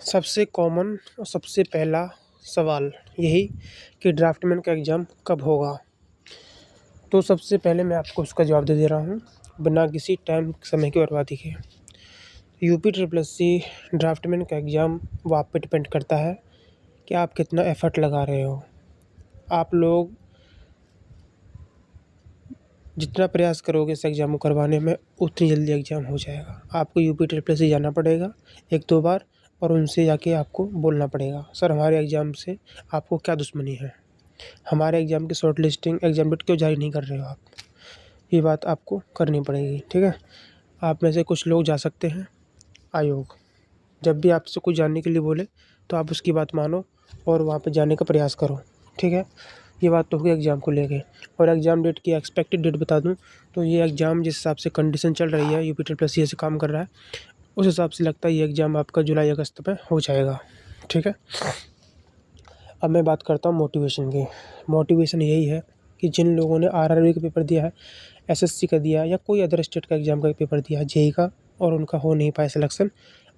सबसे कॉमन और सबसे पहला सवाल यही कि ड्राफ्टमैन का एग्ज़ाम कब होगा। तो सबसे पहले मैं आपको उसका जवाब दे रहा हूँ बिना किसी टाइम समय की बर्बादी के। UP triple S C draftsman का एग्ज़ाम वो आप पे डिपेंड करता है कि आप कितना एफ़र्ट लगा रहे हो। आप लोग जितना प्रयास करोगे इस एग्ज़ाम को करवाने में उतनी जल्दी एग्ज़ाम हो जाएगा। आपको यूपी ट्रिपल एस सी जाना पड़ेगा 1-2 बार और उनसे जाके आपको बोलना पड़ेगा, सर हमारे एग्ज़ाम से आपको क्या दुश्मनी है? हमारे एग्ज़ाम की शॉर्ट लिस्टिंग एग्ज़ाम डेट क्यों जारी नहीं कर रहे हो आप? ये बात आपको करनी पड़ेगी, ठीक है? आप में से कुछ लोग जा सकते हैं आयोग। जब भी आपसे कोई जाने के लिए बोले तो आप उसकी बात मानो और वहाँ पे जाने का प्रयास करो, ठीक है? ये बात तो होगी एग्ज़ाम को लेके। और एग्ज़ाम डेट की एक्सपेक्टेड डेट बता दूँ तो ये एग्ज़ाम जिस हिसाब से कंडीशन चल रही है, यूपी ट्रिपल एस सी ऐसे काम कर रहा है, उस हिसाब से लगता है ये एग्ज़ाम आपका जुलाई अगस्त में हो जाएगा, ठीक है? अब मैं बात करता हूँ मोटिवेशन की। मोटिवेशन यही है कि जिन लोगों ने आरआरबी का पेपर दिया है, एसएससी का दिया है या कोई अदर स्टेट का एग्ज़ाम का पेपर दिया है, जेईई का, और उनका हो नहीं पाया सिलेक्शन,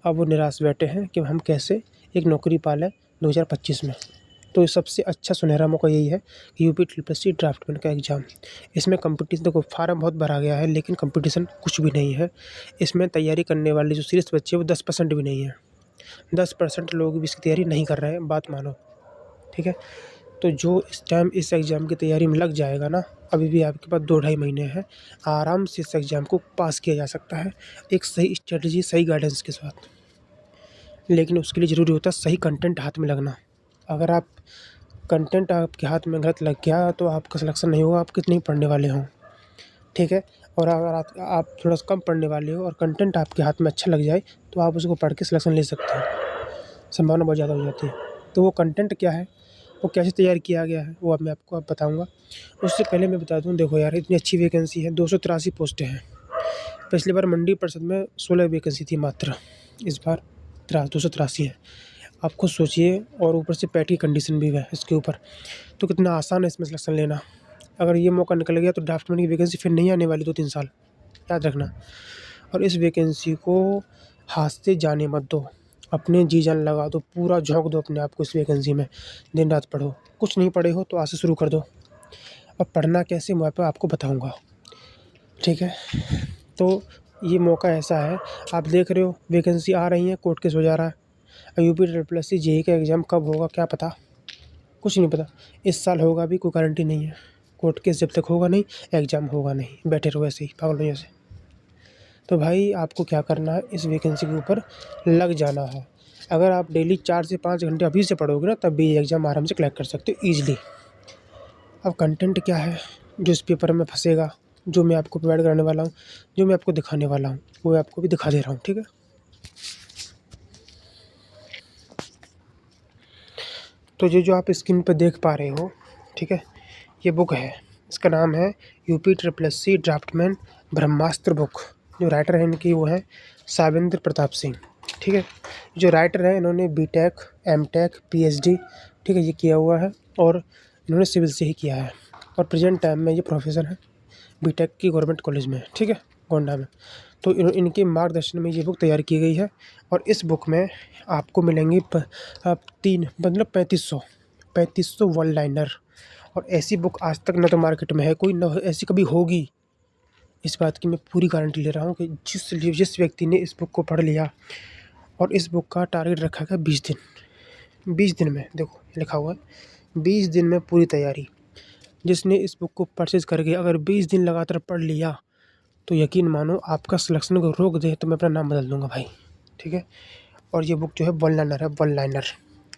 अब वो निराश बैठे हैं कि हम कैसे एक नौकरी पा लें 2025 में। तो सबसे अच्छा सुनहरा मौका यही है कि UP triple S C draftsman का एग्ज़ाम। इसमें कॉम्पिटिशन देखो, फार्म बहुत भरा गया है लेकिन कॉम्पिटिशन कुछ भी नहीं है। इसमें तैयारी करने वाले जो सीरियस बच्चे हैं वो 10% भी नहीं है। 10% लोग भी इसकी तैयारी नहीं कर रहे हैं, बात मानो, ठीक है? तो जो इस टाइम इस एग्ज़ाम की तैयारी में लग जाएगा ना, अभी भी आपके पास 2-2.5 महीने हैं, आराम से इस एग्ज़ाम को पास किया जा सकता है, एक सही स्ट्रेटजी, सही गाइडेंस के साथ। लेकिन उसके लिए ज़रूरी होता है सही कंटेंट हाथ में लगना। अगर आप कंटेंट आपके हाथ में गलत लग गया तो आपका सिलेक्शन नहीं होगा, आप कितने ही पढ़ने वाले हों, ठीक है? और अगर आप थोड़ा सा कम पढ़ने वाले हो और कंटेंट आपके हाथ में अच्छा लग जाए तो आप उसको पढ़ के सिलेक्शन ले सकते हो, संभावना बहुत ज़्यादा हो जाती है। तो वो कंटेंट क्या है, वो कैसे तैयार किया गया है, वो अब मैं आपको बताऊँगा। उससे पहले मैं बता दूँ, देखो यार, इतनी अच्छी वैकेंसी है, 283 पोस्टें हैं। पिछली बार मंडी परिषद में 16 वैकेंसी थी मात्र, इस बार 283 है। आप खुद सोचिए, और ऊपर से पैट की कंडीशन भी है इसके ऊपर, तो कितना आसान है इसमें सिलेक्शन लेना। अगर ये मौका निकल गया तो ड्राफ्टमैन की वैकेंसी फिर नहीं आने वाली 2-3 साल, याद रखना। और इस वैकेंसी को हाथ से जाने मत दो, अपने जी जान लगा दो, पूरा झोंक दो अपने आप को इस वैकेंसी में, दिन रात पढ़ो। कुछ नहीं पढ़े हो तो आज से शुरू कर दो। अब पढ़ना कैसे मैं आपको बताऊँगा, ठीक है? तो ये मौका ऐसा है, आप देख रहे हो वैकेंसी आ रही है, कोर्ट केस हो जा रहा है। UP triple S C JEE का एग्ज़ाम कब होगा क्या पता, कुछ नहीं पता। इस साल होगा भी कोई गारंटी नहीं है। कोर्ट केस जब तक होगा नहीं, एग्ज़ाम होगा नहीं, बैठे रहो ऐसे ही पागलों जैसे। तो भाई आपको क्या करना है, इस वैकेंसी के ऊपर लग जाना है। अगर आप डेली 4 से 5 घंटे अभी से पढ़ोगे ना, तब भी ये एग्ज़ाम आराम से क्रैक कर सकते हो ईज़िली। अब कंटेंट क्या है जो इस पेपर में फँसेगा, जो मैं आपको प्रोवाइड कराने वाला हूँ, जो मैं आपको दिखाने वाला हूँ, वो मैं आपको भी दिखा दे रहा हूँ, ठीक है? तो ये जो आप स्क्रीन पे देख पा रहे हो, ठीक है, ये बुक है, इसका नाम है UP triple S C draftsman Brahmastra book. जो राइटर हैं इनकी वो हैं साविंद्र प्रताप सिंह, ठीक है? जो राइटर हैं इन्होंने बीटेक, एमटेक, पीएचडी, ठीक है, ये किया हुआ है, और इन्होंने सिविल से ही किया है, और प्रेजेंट टाइम में ये प्रोफेसर हैं बीटेक की गवर्नमेंट कॉलेज में, ठीक है, गोंडा में। तो इनके मार्गदर्शन में ये बुक तैयार की गई है, और इस बुक में आपको मिलेंगी 3 मतलब 3500 वन लाइनर। और ऐसी बुक आज तक न तो मार्केट में है कोई, न ऐसी कभी होगी। इस बात की मैं पूरी गारंटी ले रहा हूँ कि जिस व्यक्ति ने इस बुक को पढ़ लिया, और इस बुक का टारगेट रखा गया 20 दिन, 20 दिन में, देखो लिखा हुआ है 20 दिन में पूरी तैयारी। जिसने इस बुक को परचेज़ करके अगर 20 दिन लगातार पढ़ लिया तो यकीन मानो आपका सिलेक्शन को रोक दे तो मैं अपना नाम बदल दूँगा भाई, ठीक है? और ये बुक जो है वन लाइनर है, वन लाइनर।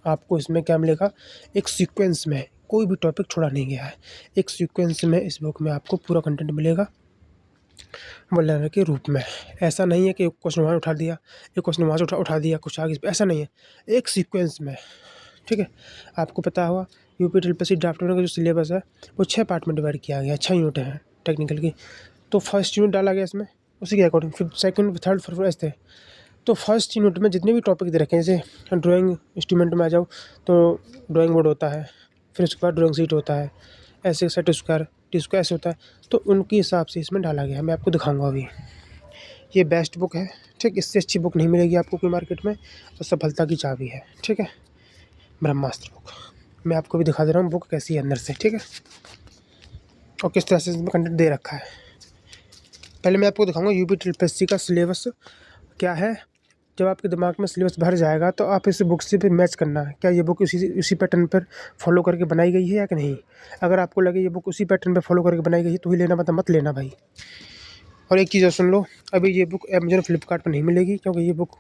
आपको इसमें क्या मिलेगा, एक सीक्वेंस में, कोई भी टॉपिक छोड़ा नहीं गया है। एक सीक्वेंस में इस बुक में आपको पूरा कंटेंट मिलेगा वन लाइनर के रूप में। ऐसा नहीं है कि क्वेश्चन वहाँ उठा दिया, एक क्वेश्चन वहाँ से उठा दिया, कुछ आगे, ऐसा नहीं है, एक सीक्वेंस में, ठीक है? आपको पता होगा UP triple S C draftsman का जो सिलेबस है वो 6 पार्ट में डिवाइड किया गया है, 6 यूनिट हैं टेक्निकल की। तो फर्स्ट यूनिट डाला गया इसमें उसी के अकॉर्डिंग, फिर सेकंड, थर्ड, फोर्थ ऐसे। तो फर्स्ट यूनिट में जितने भी टॉपिक दे रखे हैं, जैसे ड्राइंग इंस्ट्रूमेंट में आ जाओ तो ड्राइंग बोर्ड होता है, फिर उसके बाद ड्राइंग शीट होता है, ऐसे सेट स्क्वायर, टी स्क्वायर ऐसे होता है। तो उनके हिसाब से इसमें डाला गया है, मैं आपको दिखाऊंगा अभी। ये बेस्ट बुक है, ठीक। इससे अच्छी बुक नहीं मिलेगी आपको कोई मार्केट में, और सफलता की चाबी है, ठीक है। ब्रह्मास्त्र बुक मैं आपको भी दिखा दे रहा हूँ बुक कैसी है अंदर से, ठीक है, और किस तरह से इसमें कंटेंट दे रखा है। पहले मैं आपको दिखाऊंगा यूपी ट्रिपल का सिलेबस क्या है। जब आपके दिमाग में सिलेबस भर जाएगा तो आप इस बुक से फिर मैच करना है, क्या ये बुक उसी पैटर्न पर फॉलो करके बनाई गई है या कि नहीं। अगर आपको लगे ये बुक उसी पैटर्न पर फॉलो करके बनाई गई है तो ही लेना, मत लेना भाई। और एक चीज़ और सुन लो, अभी ये बुक अमेजोन फ्लिपकार्ट पर नहीं मिलेगी, क्योंकि ये बुक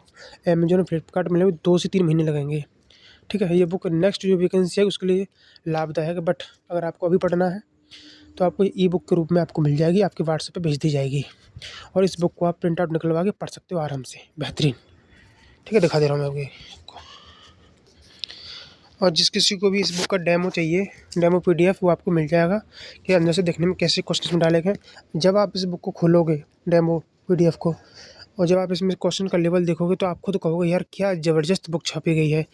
अमेजोन फ्लिपकार्ट मिलेगी 2 से 3 महीने लगेंगे, ठीक है। ये बुक नेक्स्ट जो वैकेंसी है उसके लिए लाभदायक है, बट अगर आपको अभी पढ़ना है तो आपको ई बुक के रूप में आपको मिल जाएगी, आपके व्हाट्सएप पे भेज दी जाएगी, और इस बुक को आप प्रिंट आउट निकलवा के पढ़ सकते हो आराम से, बेहतरीन, ठीक है। दिखा दे रहा हूँ मैं आपको। और जिस किसी को भी इस बुक का डेमो चाहिए, डेमो पीडीएफ, वो आपको मिल जाएगा कि अंदर से देखने में कैसे क्वेश्चन डाले गए। जब आप इस बुक को खोलोगे डेमो पीडीएफ को, और जब आप इसमें क्वेश्चन का लेवल देखोगे तो आप खुद कहोगे यार क्या ज़बरदस्त बुक छापी गई है,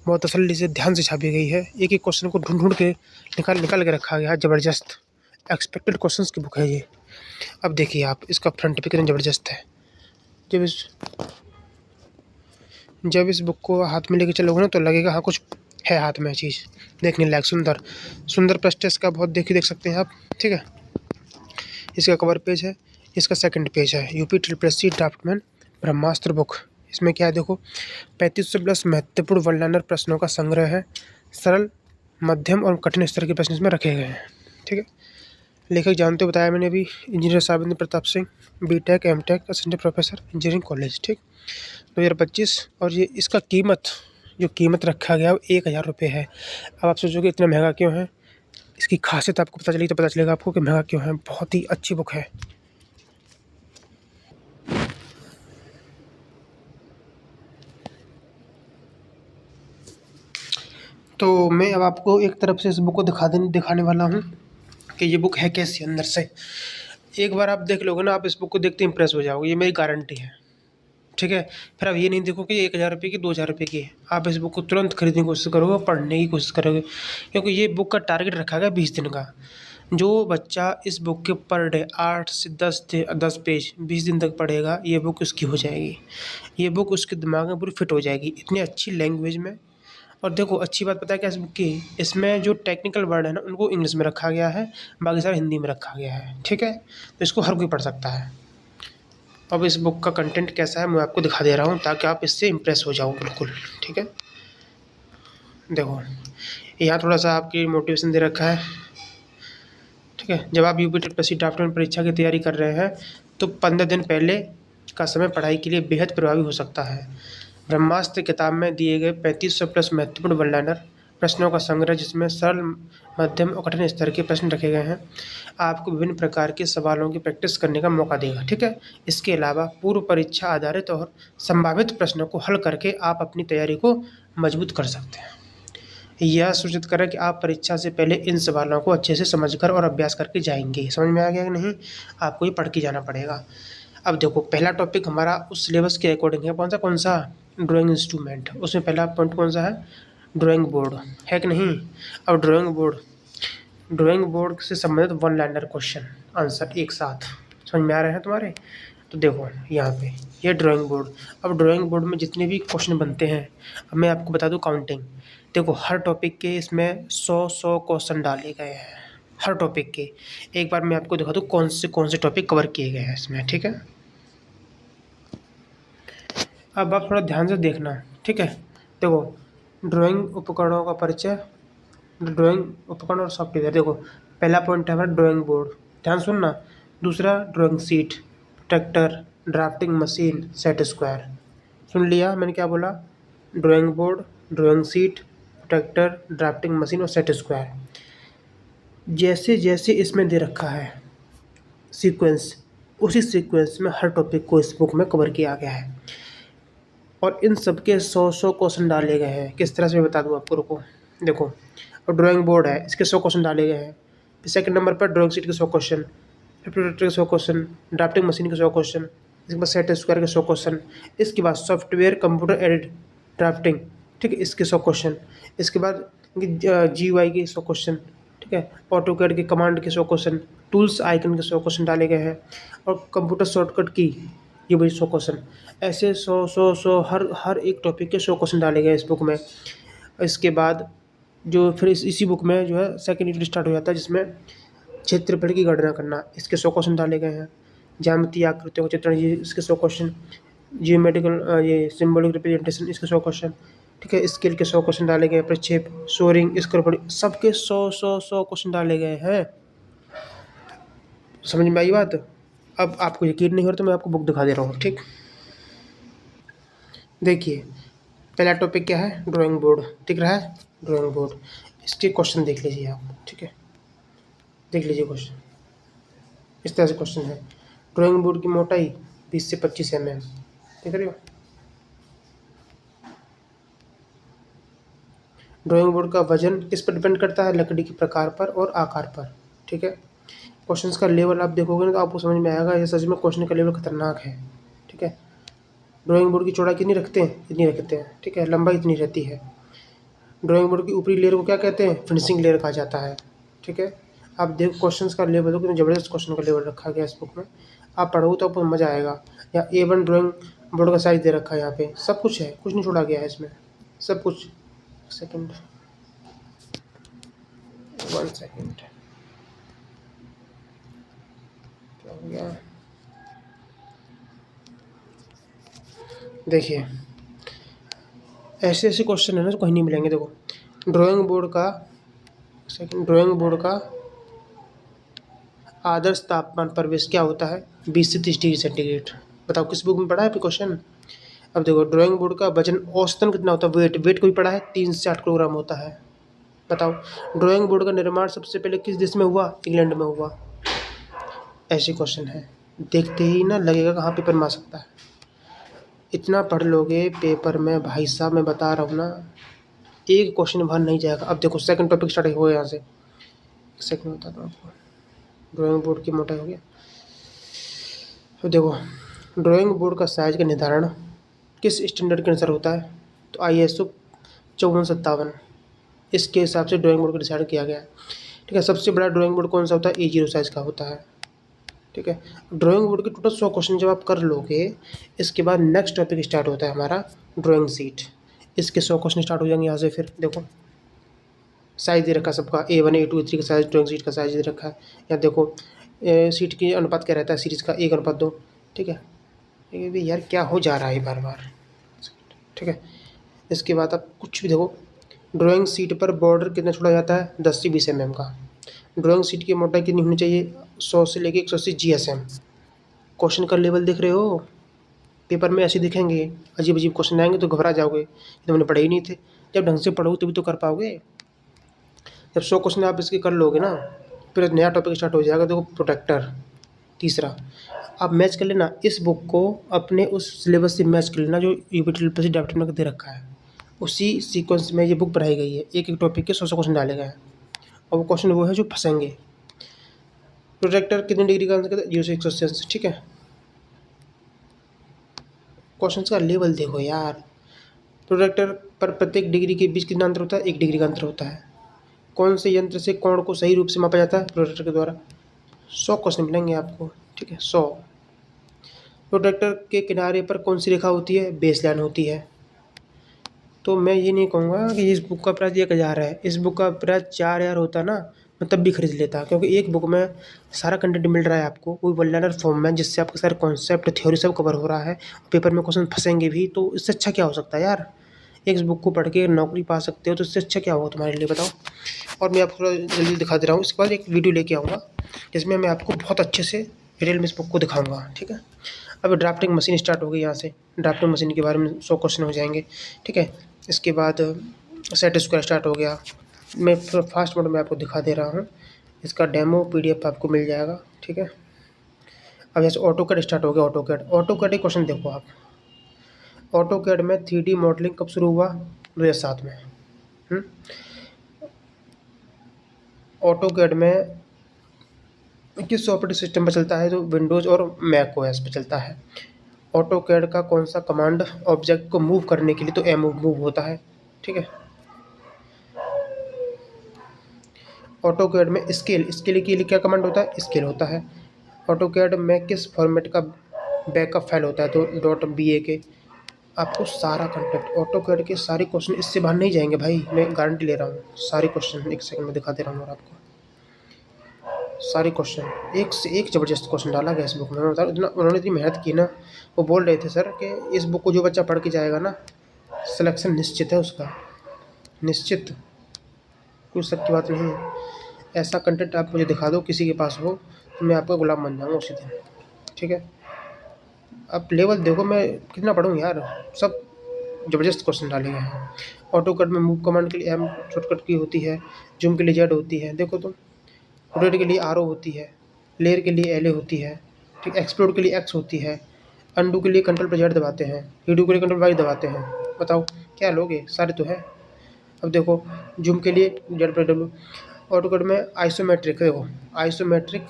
बहुत तसल्ली से ध्यान से छापी गई है, एक एक क्वेश्चन को ढूंढ ढूंढ के निकाल के रखा गया है, ज़बरदस्त एक्सपेक्टेड क्वेश्चंस की बुक है ये। अब देखिए आप इसका फ्रंट पे कितना ज़बरदस्त है। जब इस बुक को हाथ में लेके चलोगे ना तो लगेगा हाँ कुछ है हाथ में चीज़ देखने लायक, सुंदर पृष्ठ इसका बहुत देख सकते हैं आप, ठीक है। इसका कवर पेज है, इसका सेकंड पेज है, UP triple draughtsman Brahmastra book. इसमें क्या है देखो, 3500 प्लस महत्वपूर्ण वन लाइनर प्रश्नों का संग्रह है, सरल, मध्यम और कठिन स्तर के प्रश्न इसमें रखे गए हैं, ठीक है। लेखक जानते हो, बताया मैंने अभी, engineer Sabindra Pratap Singh, BTech MTech assistant professor engineering college, ठीक, 2025। और ये इसका कीमत रखा गया वो 1000 रुपये है। अब आप सोचोगे इतना महंगा क्यों है, इसकी खासियत आपको पता चलेगी तो पता चलेगा आपको कि महंगा क्यों है। बहुत ही अच्छी बुक है। तो मैं अब आपको एक तरफ से इस बुक को दिखाने वाला हूँ कि ये बुक है कैसी अंदर से। एक बार आप देख लोगे ना, आप इस बुक को देखते इंप्रेस हो जाओगे, ये मेरी गारंटी है, ठीक है। फिर आप ये नहीं देखो कि 1000 रुपये की 2000 रुपये की है, आप इस बुक को तुरंत खरीदने की कोशिश करोगे, पढ़ने की कोशिश करोगे, क्योंकि ये बुक का टारगेट रखा गया 20 दिन का। जो बच्चा इस बुक के पर डे 8 से 10 पेज 20 दिन तक पढ़ेगा, ये बुक उसकी हो जाएगी, ये बुक उसके दिमाग में पूरी फिट हो जाएगी, इतनी अच्छी लैंग्वेज में। और देखो अच्छी बात पता है क्या इस बुक की, इसमें जो टेक्निकल वर्ड है ना उनको इंग्लिश में रखा गया है, बाकी सारा हिंदी में रखा गया है, ठीक है। तो इसको हर कोई पढ़ सकता है। अब इस बुक का कंटेंट कैसा है मैं आपको दिखा दे रहा हूँ ताकि आप इससे इम्प्रेस हो जाओ बिल्कुल, ठीक है। देखो यहाँ थोड़ा सा आपकी मोटिवेशन दे रखा है, ठीक है। जब आप यूपी ट्रिपल ड्राफ्टमैन परीक्षा की तैयारी कर रहे हैं तो 15 दिन पहले का समय पढ़ाई के लिए बेहद प्रभावी हो सकता है। ब्रह्मास्त्र किताब में दिए गए 3500 प्लस महत्वपूर्ण वन लाइनर प्रश्नों का संग्रह, जिसमें सरल, मध्यम और कठिन स्तर के प्रश्न रखे गए हैं, आपको विभिन्न प्रकार के सवालों की प्रैक्टिस करने का मौका देगा, ठीक है। इसके अलावा पूर्व परीक्षा आधारित और संभावित प्रश्नों को हल करके आप अपनी तैयारी को मजबूत कर सकते हैं। यह सूचित करें कि आप परीक्षा से पहले इन सवालों को अच्छे से समझकर और अभ्यास करके जाएंगे। समझ में आ गया कि नहीं, आपको ये पढ़ के जाना पड़ेगा। अब देखो पहला टॉपिक हमारा उस सिलेबस के अकॉर्डिंग है, कौन सा ड्राइंग इंस्ट्रूमेंट। उसमें पहला पॉइंट कौन सा है, ड्राइंग बोर्ड, है कि नहीं। अब ड्राइंग बोर्ड से संबंधित वन लाइनर क्वेश्चन आंसर एक साथ समझ में आ रहे हैं तुम्हारे। तो देखो यहाँ पे ये ड्राइंग बोर्ड। अब ड्राइंग बोर्ड में जितने भी क्वेश्चन बनते हैं, अब मैं आपको बता दूँ काउंटिंग। देखो हर टॉपिक के इसमें 100 क्वेश्चन डाले गए हैं, हर टॉपिक के। एक बार मैं आपको दिखा दूँ कौन से टॉपिक कवर किए गए हैं इसमें, ठीक है। अब आप थोड़ा ध्यान से देखना, ठीक है। देखो ड्राइंग उपकरणों का परिचय, ड्राइंग उपकरण और सॉफ्टवेयर। देखो पहला पॉइंट है हमारा ड्राइंग बोर्ड, ध्यान सुनना। दूसरा drawing sheet, tractor, drafting machine, set square. सुन लिया मैंने क्या बोला, drawing board, drawing sheet, tractor, drafting machine और सेट स्क्वायर। जैसे जैसे इसमें दे रखा है सीक्वेंस, उसी सीक्वेंस में हर टॉपिक को इस बुक में कवर किया गया है, और इन सब के 100 क्वेश्चन डाले गए हैं। किस तरह से मैं बता दूँ आपको, रुको। देखो और ड्राइंग बोर्ड है, इसके 100 क्वेश्चन डाले गए हैं। फिर सेकंड नंबर पर ड्राइंग शीट के 100 क्वेश्चन, फिर प्रोजेक्टर के 100 क्वेश्चन, ड्राफ्टिंग मशीन के 100 क्वेश्चन, इसके बाद सेट स्क्वायर के 100 क्वेश्चन, इसके बाद सॉफ्टवेयर कंप्यूटर एडेड ड्राफ्टिंग, ठीक है, इसके 100 क्वेश्चन, इसके बाद GUI के 100 क्वेश्चन, ठीक है, ऑटोकैड के कमांड के 100 क्वेश्चन, टूल्स आइकन के 100 क्वेश्चन डाले गए हैं, और कंप्यूटर शॉर्टकट की ये वही 100 क्वेश्चन, ऐसे 100 हर एक टॉपिक के 100 क्वेश्चन डाले गए इस बुक में। इसके बाद जो फिर इसी बुक में जो है सेकेंड यूनिट स्टार्ट हो जाता है, जिसमें क्षेत्रफल की गणना करना, इसके 100 क्वेश्चन डाले गए हैं। ज्यामितीय आकृतियों का चित्रण, ये इसके 100 क्वेश्चन। जियोमेट्रिकल ये सिंबॉलिक रिप्रेजेंटेशन, इसके 100 क्वेश्चन। ठीक है, स्केल के 100 क्वेश्चन डाले गए, प्रक्षेप, सोरिंग, स्क्वायर, सबके 100 क्वेश्चन डाले गए हैं। समझ में आई बात? अब आपको यकीन नहीं हो रहा तो मैं आपको बुक दिखा दे रहा हूँ। ठीक, देखिए पहला टॉपिक क्या है, ड्राइंग बोर्ड, दिख रहा है ड्राइंग बोर्ड। इसके क्वेश्चन देख लीजिए आप। ठीक है, देख लीजिए क्वेश्चन, इस तरह से क्वेश्चन है। ड्राइंग बोर्ड की मोटाई 20 से 25 mm, देख रहे हो। ड्राइंग बोर्ड का वजन किस पर डिपेंड करता है, लकड़ी के प्रकार पर और आकार पर। ठीक है, क्वेश्चंस का लेवल आप देखोगे ना तो आपको समझ में आएगा ये सच में क्वेश्चन का लेवल खतरनाक है। ठीक है, ड्राइंग बोर्ड की चौड़ाई कितनी रखते हैं, इतनी रखते हैं। ठीक है, लंबाई इतनी रहती है। ड्राइंग बोर्ड की ऊपरी लेयर को क्या कहते हैं, फिनिशिंग लेयर कहा जाता है। ठीक है, आप देखो क्वेश्चंस का लेवल हो, कितने ज़बरदस्त क्वेश्चन का लेवल रखा गया इस बुक में। आप पढ़ो तो आपको मज़ा आएगा। या A1 ड्राइंग बोर्ड का साइज दे रखा है, यहाँ पे सब कुछ है, कुछ नहीं छोड़ा गया है इसमें, सब कुछ। सेकंड, 1 सेकंड, क्या हो गया, देखिए ऐसे ऐसे क्वेश्चन है ना जो कहीं नहीं मिलेंगे। देखो ड्राइंग बोर्ड का, सेकंड, ड्राइंग बोर्ड का आदर्श तापमान प्रवेश क्या होता है, 20 से 30 डिग्री सेंटीग्रेड। बताओ किस बुक में पढ़ा है आपने क्वेश्चन। अब देखो ड्राइंग बोर्ड का वजन औसतन कितना होता है, वेट, वेट कोई पढ़ा है, 3 से 8 किलोग्राम होता है। बताओ ड्राइंग बोर्ड का निर्माण सबसे पहले किस देश में हुआ, इंग्लैंड में हुआ। ऐसे क्वेश्चन है, देखते ही ना लगेगा कहाँ पेपर में आ सकता है। इतना पढ़ लोगे पेपर में भाई साहब, मैं बता रहा हूँ ना, एक क्वेश्चन बाहर नहीं जाएगा। अब देखो सेकंड टॉपिक स्टार्ट हो यहाँ से, एक सेकंड बताता हूँ आपको। ड्राइंग बोर्ड की मोटाई हो गया। तो देखो ड्राइंग बोर्ड का साइज का निर्धारण किस स्टैंडर्ड के अनुसार होता है, तो ISO 5457, इसके हिसाब से ड्राइंग बोर्ड को डिसाइड किया गया है। ठीक है, सबसे बड़ा ड्राइंग बोर्ड कौन सा होता है, A0 साइज़ का होता है। ठीक है, ड्राइंग बोर्ड के टोटल 100 क्वेश्चन जब आप कर लोगे, इसके बाद नेक्स्ट टॉपिक स्टार्ट होता है हमारा ड्राइंग सीट। इसके 100 क्वेश्चन स्टार्ट हो जाएंगे यहाँ से। फिर देखो साइज़ दे रखा है सबका, A1 A2 A3 का साइज़, ड्राइंग सीट का साइज़ दे रखा है। या देखो सीट की अनुपात क्या रहता है सीरीज़ का, 1:2। ठीक है, ये भी यार क्या हो जा रहा है बार बार। ठीक है, इसके बाद आप कुछ भी देखो, ड्राइंग सीट पर बॉर्डर कितना छोड़ा जाता है, 10 से 20 mm का। ड्राइंग सीट की मोटाई कितनी होनी चाहिए, 100 से लेके 180 GSM। क्वेश्चन का लेवल देख रहे हो, पेपर में ऐसे दिखेंगे, अजीब अजीब क्वेश्चन आएंगे तो घबरा जाओगे, ये तो मैंने पढ़े ही नहीं थे। जब ढंग से पढ़ोगे तभी तो कर पाओगे। जब 100 क्वेश्चन आप इसके कर लोगे ना, फिर नया टॉपिक स्टार्ट हो जाएगा। देखो प्रोटेक्टर, तीसरा, आप मैच कर लेना इस बुक को अपने उस सिलेबस से मैच कर लेना जो UP ट्रिपल सी डॉक्टर ने दे रखा है। उसी सीक्वेंस में ये बुक पढ़ाई गई है, एक एक टॉपिक के 100 क्वेश्चन डाले गए हैं। और वो क्वेश्चन वो है जो फंसेंगे। प्रोटेक्टर कितनी डिग्री का आंसर करता है, 0 से 180। ठीक है, क्वेश्चन का लेवल देखो यार। प्रोटेक्टर पर प्रत्येक डिग्री के बीच कितना अंतर होता है, 1 डिग्री का अंतर होता है। कौन से यंत्र से कोण को सही रूप से मापा जाता है, प्रोटेक्टर के द्वारा। 100 क्वेश्चन मिलेंगे आपको। ठीक है, 100। प्रोटेक्टर के किनारे पर कौन सी रेखा होती है, बेस लाइन होती है। तो मैं ये नहीं कहूँगा कि इस बुक का प्राइस 1000 है। इस बुक का प्राइस 4000 होता ना, मैं तब भी खरीद लेता, क्योंकि एक बुक में सारा कंटेंट मिल रहा है आपको, कोई वन लाइनर फॉर्म में, जिससे आपका सारे कॉन्सेप्ट थ्योरी सब कवर हो रहा है। पेपर में क्वेश्चन फंसेंगे भी, तो इससे अच्छा क्या हो सकता है यार। एक बुक को पढ़ के नौकरी पा सकते हो, तो इससे अच्छा क्या होगा तुम्हारे लिए, बताओ। और मैं आपको थोड़ा जल्दी दिखा दे रहा हूँ। इसके बाद एक वीडियो लेके आऊँगा जिसमें मैं आपको बहुत अच्छे से डिटेल में इस बुक को दिखाऊँगा। ठीक है, अब ड्राफ्टिंग मशीन स्टार्ट हो गई। यहाँ से ड्राफ्टिंग मशीन के बारे में 100 क्वेश्चन हो जाएंगे। ठीक है, इसके बाद सेट स्क्वायर स्टार्ट हो गया। मैं फास्ट मोड में आपको दिखा दे रहा हूँ, इसका डेमो PDF आपको मिल जाएगा। ठीक है, अब जैसे ऑटो कैड स्टार्ट हो गया। ऑटो कैड एक क्वेश्चन देखो आप। ऑटो कैड में 3D मॉडलिंग कब शुरू हुआ, 2007 में। ऑटो कैड में किस ऑपरेटिंग सिस्टम पर चलता है, तो विंडोज़ और मैक OS पर चलता है। ऑटो कैड का कौन सा कमांड ऑब्जेक्ट को मूव करने के लिए, तो मूव होता है। ठीक है, ऑटो कैड में स्केल के लिए क्या कमांड होता है, स्केल होता है। ऑटो कैड में किस फॉर्मेट का बैकअप फाइल होता है तो .ba के आपको सारा कंटेंट ऑटोकैड के सारे क्वेश्चन इससे बाहर नहीं जाएंगे भाई, मैं गारंटी ले रहा हूँ। सारे क्वेश्चन एक सेकंड में दिखा दे रहा हूँ और आपको सारे क्वेश्चन एक से एक ज़बरदस्त क्वेश्चन डाला गया इस बुक में। मैं बता रहा हूँ, इतना उन्होंने इतनी मेहनत की ना, वो बोल रहे थे सर कि इस बुक को जो बच्चा पढ़ के जाएगा ना, सिलेक्शन निश्चित है उसका, निश्चित, कुछ शक की बात नहीं है। ऐसा कंटेंट आप मुझे दिखा दो किसी के पास हो तो मैं आपका गुलाम बन जाऊँगा उसी दिन, ठीक है। अब लेवल देखो मैं कितना पढ़ूँ यार, सब ज़बरदस्त क्वेश्चन डाले गए हैं। ऑटोकैड में मूव कमांड के लिए एम शॉर्टकट की होती है, जूम के लिए जेड होती है, देखो तुम, रोटेट के लिए आर होती है, लेयर के लिए एल होती है, ठीक, एक्सप्लोर के लिए एक्स होती है, अंडू के लिए कंट्रोल पर जेड दबाते हैं, रीडू के लिए कंट्रोल वाई दबाते हैं। बताओ क्या लोगे, सारे तो है। अब देखो जूम के लिए जेड पर डब्ल्यू। ऑटोकैड में आइसोमेट्रिक, देखो आइसोमेट्रिक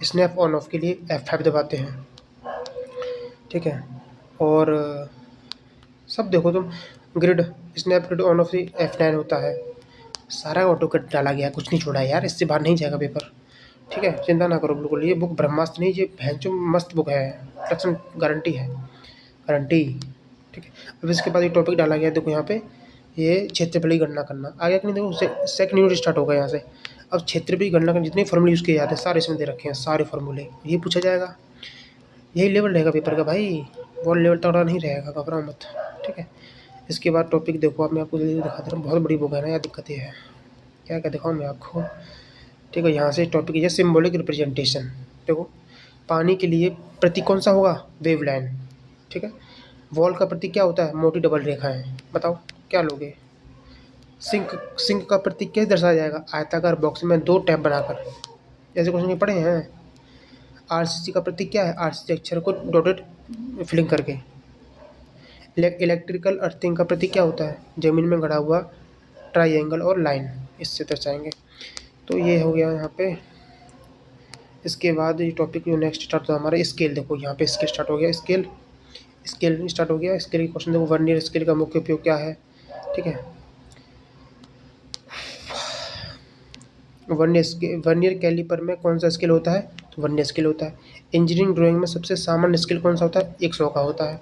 स्नैप ऑन ऑफ के लिए F5 दबाते हैं, ठीक है। और सब देखो तुम, grid snap grid on off F9 होता है। सारा ऑटोकैड डाला गया, कुछ नहीं छोड़ा यार, इससे बाहर नहीं जाएगा पेपर, ठीक है। चिंता ना करो बिल्कुल, ये बुक ब्रह्मास्त्र नहीं, ये भैंचो मस्त बुक है, टक्सन गारंटी है, गारंटी, ठीक है। अब इसके बाद ये टॉपिक डाला गया, देखो यहाँ पे ये क्षेत्रफल की गणना करना आ गया कि नहीं, देखो सेकंड यूनिट स्टार्ट होगा यहाँ से। अब क्षेत्रफल की गणना करना, जितने फॉर्मूले यूज़ किए जाते हैं सारे इसमें दे रखे हैं, सारे फॉर्मूले, ये पूछा जाएगा। यही लेवल रहेगा पेपर का भाई, बहुत लेवल तगड़ा नहीं रहेगा, घबराओ मत, ठीक है। इसके बाद टॉपिक देखो, अब मैं आपको दिखा दे रहा हूँ, बहुत बड़ी बुक है ना यार, दिक्कत ये है, क्या क्या दिखाऊँ मैं आपको, ठीक है। यहाँ से टॉपिक है सिम्बॉलिक रिप्रेजेंटेशन, देखो पानी के लिए प्रतीक कौन सा होगा, वेव लाइन, ठीक है। वॉल का प्रतीक क्या होता है, मोटी डबल रेखाएं, बताओ क्या लोगे। सिंक, सिंक का प्रतीक कैसे दर्शाया जाएगा, आयताकार बॉक्स में 2 टैब बनाकर, ऐसे क्वेश्चन पढ़े हैं। आरसीसी का प्रतीक क्या है, आरसीसी अक्षर को डॉटेड फिलिंग करके। इलेक्ट्रिकल अर्थिंग का प्रतीक क्या होता है, जमीन में गड़ा हुआ ट्राइंगल और लाइन, इससे दर्शाएंगे। तो ये हो गया यहाँ पे। इसके बाद ये टॉपिक जो नेक्स्ट स्टार्ट होता है हमारा स्केल, देखो यहाँ पे स्केल स्टार्ट हो गया, स्केल स्टार्ट हो गया। स्केल के क्वेश्चन देखो, वर्नियर स्केल का मुख्य उपयोग क्या है, ठीक है। वर्नियर कैलिपर में कौन सा स्केल होता है, तो वर्नियर स्केल होता है। इंजीनियरिंग ड्राइंग में सबसे सामान्य स्केल कौन सा होता है, 100 का होता है।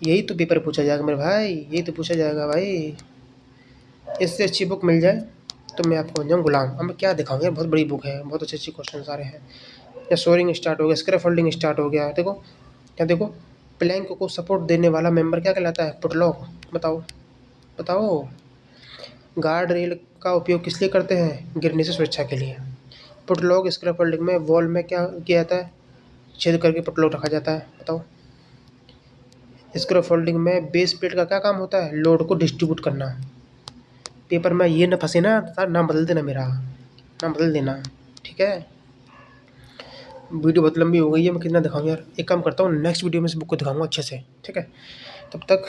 यही तो पेपर पूछा जाएगा मेरे भाई, यही तो पूछा जाएगा भाई। इससे अच्छी बुक मिल जाए तो मैं आपको बन जाऊँ गुलाम। अब मैं क्या दिखाऊँ यार, बहुत बड़ी बुक है, बहुत अच्छे अच्छे क्वेश्चन सारे हैं। या सोरिंग स्टार्ट हो गया, स्क्रैफोल्डिंग स्टार्ट हो गया, देखो क्या, देखो प्लैंक को सपोर्ट देने वाला मेंबर क्या कहलाता है, पुटलॉक, बताओ बताओ। गार्ड रेल का उपयोग किस लिए करते हैं, गिरने से सुरक्षा के लिए। पुटलॉक स्क्रैफोल्डिंग में वॉल में क्या किया जाता है, छेद करके पुटलॉक रखा जाता है, बताओ। स्क्रैफोल्डिंग में बेस प्लेट का क्या काम होता है, लोड को डिस्ट्रीब्यूट करना। पेपर में ये ना फंसे ना, नाम बदल देना, मेरा नाम बदल देना, ठीक है। वीडियो बहुत लंबी हो गई है, मैं कितना दिखाऊँ यार, एक काम करता हूँ नेक्स्ट वीडियो में इस बुक को दिखाऊंगा अच्छे से, ठीक है। तब तक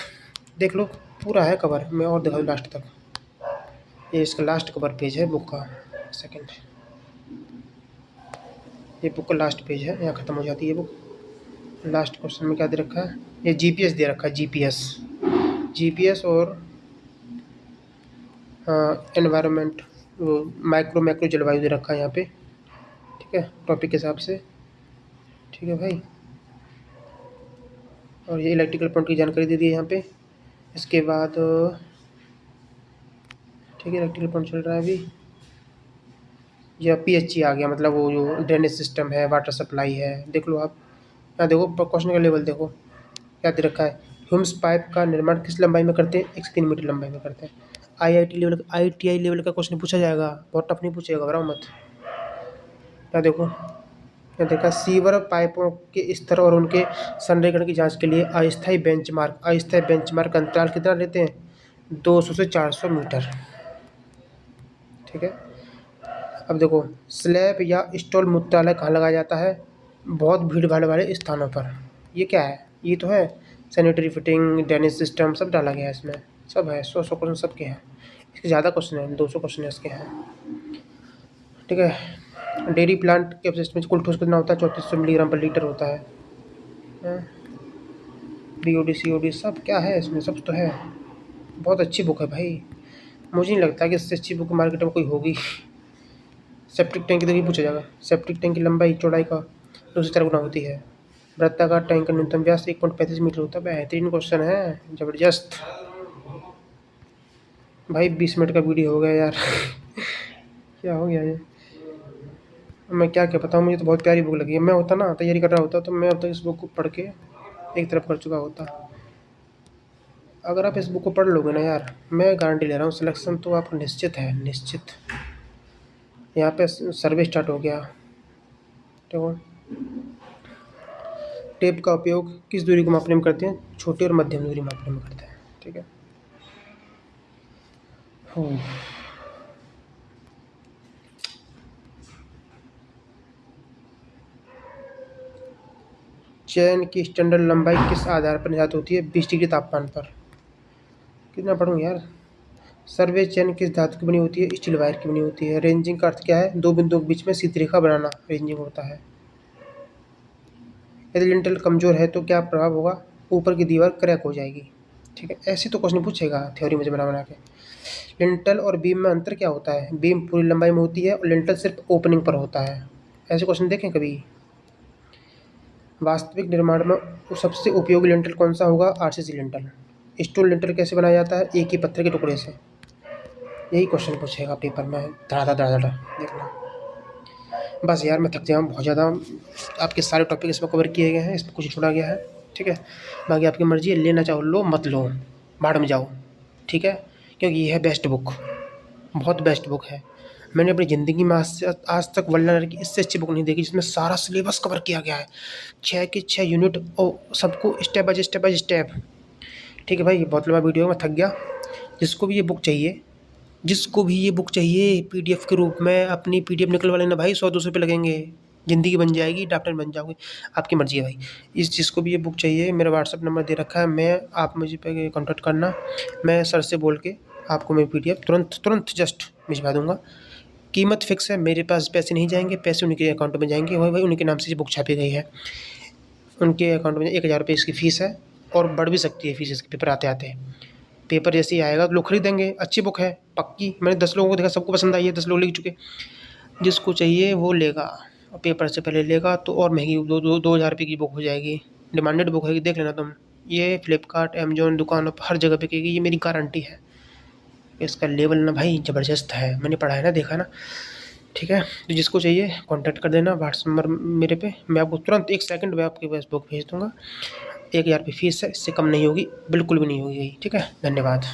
देख लो, पूरा है कवर, मैं और दिखाऊँ लास्ट तक। ये इसका लास्ट कवर पेज है बुक का, सेकंड, ये बुक का लास्ट पेज है, यहाँ ख़त्म हो जाती है बुक। लास्ट क्वेश्चन में क्या दे रखा है, ये जीपीएस दे रखा है, जीपीएस और एनवायरनमेंट, वो मैक्रो जलवायु दे रखा है यहाँ पे, ठीक है, टॉपिक के हिसाब से, ठीक है भाई। और ये इलेक्ट्रिकल पॉइंट की जानकारी दे दी है यहाँ पे। इसके बाद ठीक है, इलेक्ट्रिकल पॉइंट चल रहा है अभी, या पीएचई आ गया, मतलब वो जो ड्रेनेज सिस्टम है, वाटर सप्लाई है, देख लो आप। यहाँ देखो क्वेश्चन का लेवल देखो क्या दे रखा है, ह्यूम्स पाइप का निर्माण किस लंबाई में करते हैं, 1 से 3 मीटर लंबाई में करते हैं। आईटीआई लेवल का क्वेश्चन पूछा जाएगा, बहुत टफ नहीं पूछेगा, घबराओ मत। क्या देखो, क्या देखा, सीवर पाइपों के स्तर और उनके संरेखण की जांच के लिए अस्थायी बेंचमार्क अंतराल कितना लेते हैं, 200 से 400 मीटर, ठीक है। अब देखो स्लैब या स्टॉल मूत्रालय कहाँ लगाया जाता है, बहुत भीड़ भाड़ वाले स्थानों पर। ये क्या है, ये तो है सैनिटरी फिटिंग, ड्रेनेज सिस्टम सब डाला गया है इसमें, सब है, 100 क्वेश्चन सबके हैं। इसके ज़्यादा क्वेश्चन हैं, 200 क्वेश्चन इसके हैं, ठीक है। डेयरी प्लांट के अपशिष्ट में कुल ठोस कितना होता है, 3400 मिलीग्राम पर लीटर होता है। बीओडी सीओडी सब क्या है इसमें, सब तो है। बहुत अच्छी बुक है भाई, मुझे नहीं लगता कि इससे अच्छी बुक मार्केट में कोई होगी। सेप्टिक टैंक की देखिए पूछा जाएगा, सेप्टिक टैंक की लंबाई चौड़ाई का 2 से 4 गुना होती है, वृत्ताकार टैंक का न्यूनतम व्यास 1.35 मीटर होता है। बेहतरीन क्वेश्चन है, ज़बरदस्त। भाई 20 मिनट का वीडियो हो गया यार। क्या हो गया ये, मैं क्या क्या बताऊँ, मुझे तो बहुत प्यारी बुक लगी है। मैं होता ना तैयारी कर रहा होता तो मैं अब तक इस बुक को पढ़ के एक तरफ कर चुका होता। अगर आप इस बुक को पढ़ लोगे ना यार, मैं गारंटी ले रहा हूँ सिलेक्शन तो आपका निश्चित है, निश्चित। यहाँ पे सर्वे स्टार्ट हो गया। देखो, टेप का उपयोग किस दूरी को मापने में करते हैं? छोटी और मध्यम दूरी मापने में करते हैं। ठीक है। हो, चैन की स्टैंडर्ड लंबाई किस आधार पर निर्धारित होती है? 20 डिग्री तापमान पर। कितना पढ़ूँ यार। सर्वे चैन किस धातु की बनी होती है? स्टील वायर की बनी होती है। रेंजिंग का अर्थ क्या है? दो बिंदुओं के बीच में सीधी रेखा बनाना रेंजिंग होता है। यदि लिंटल कमजोर है तो क्या प्रभाव होगा? ऊपर की दीवार क्रैक हो जाएगी। ठीक है, ऐसे तो क्वेश्चन पूछेगा थ्योरी में बना बना के। लिंटल और बीम में अंतर क्या होता है? बीम पूरी लंबाई में होती है और लिंटल सिर्फ ओपनिंग पर होता है। ऐसे क्वेश्चन देखें कभी। वास्तविक निर्माण में सबसे उपयोगी लिंटल कौन सा होगा? RCC lintel. स्टोन लिंटल कैसे बनाया जाता है? एक ही पत्थर के टुकड़े से। यही क्वेश्चन पूछेगा पेपर में, धड़ाधड़ देखना। बस यार मैं थक गया हूँ बहुत ज़्यादा। आपके सारे टॉपिक इसमें कवर किए गए हैं, इसमें कुछ छोड़ा गया है। ठीक है, बाकी आपकी मर्ज़ी है, लेना चाहो लो, मत लो भाड़ में जाओ। ठीक है, क्योंकि ये है बेस्ट बुक, बहुत बेस्ट बुक है। मैंने अपनी ज़िंदगी में आज तक वर्ल्ड की इससे अच्छी बुक नहीं देखी जिसमें सारा सिलेबस कवर किया गया है। 6 के 6 यूनिट और सबको स्टेप बाय स्टेप। ठीक है भाई, बहुत लंबा वीडियो है, मैं थक गया। जिसको भी ये बुक चाहिए, जिसको भी ये बुक चाहिए पीडीएफ के रूप में, अपनी पीडीएफ निकलवा लेना भाई। 100-200 रुपये लगेंगे, ज़िंदगी बन जाएगी, डॉक्टर बन जाओगे। आपकी मर्ज़ी है भाई। इस जिसको भी ये बुक चाहिए, मेरा व्हाट्सअप नंबर दे रखा है, मैं आप मुझे पे कॉन्टैक्ट करना। मैं सर से बोल के आपको मैं पीडीएफ तुरंत जस्ट भिजवा दूँगा। कीमत फिक्स है, मेरे पास पैसे नहीं जाएंगे, पैसे उनके अकाउंट में जाएंगे। वही भाई उनके नाम से ये बुक छापी गई है, उनके अकाउंट में 1000 रुपये इसकी फ़ीस है, और बढ़ भी सकती है फीस इसके पेपर आते आते। पेपर जैसे ही आएगा तो लोग खरीदेंगे। अच्छी बुक है पक्की, मैंने 10 लोगों को देखा, सबको पसंद आई है, 10 लोग लिख चुके। जिसको चाहिए वो लेगा, और पेपर से पहले लेगा तो और महंगी 2,000 रुपये की बुक हो जाएगी। डिमांडेड बुक है, देख लेना तुम। ये फ्लिपकार्ट अमेजोन दुकानों पर हर जगह बिकेगी, ये मेरी गारंटी है। इसका लेवल ना भाई ज़बरदस्त है, मैंने पढ़ा है ना, देखा ना। ठीक है, तो जिसको चाहिए कांटेक्ट कर देना व्हाट्सएप नंबर मेरे पे, मैं आपको तुरंत 1 सेकंड में आपके पास बुक भेज दूँगा। 1000 रुपये फ़ीस है, इससे कम नहीं होगी, बिल्कुल भी नहीं होगी। ठीक है, धन्यवाद।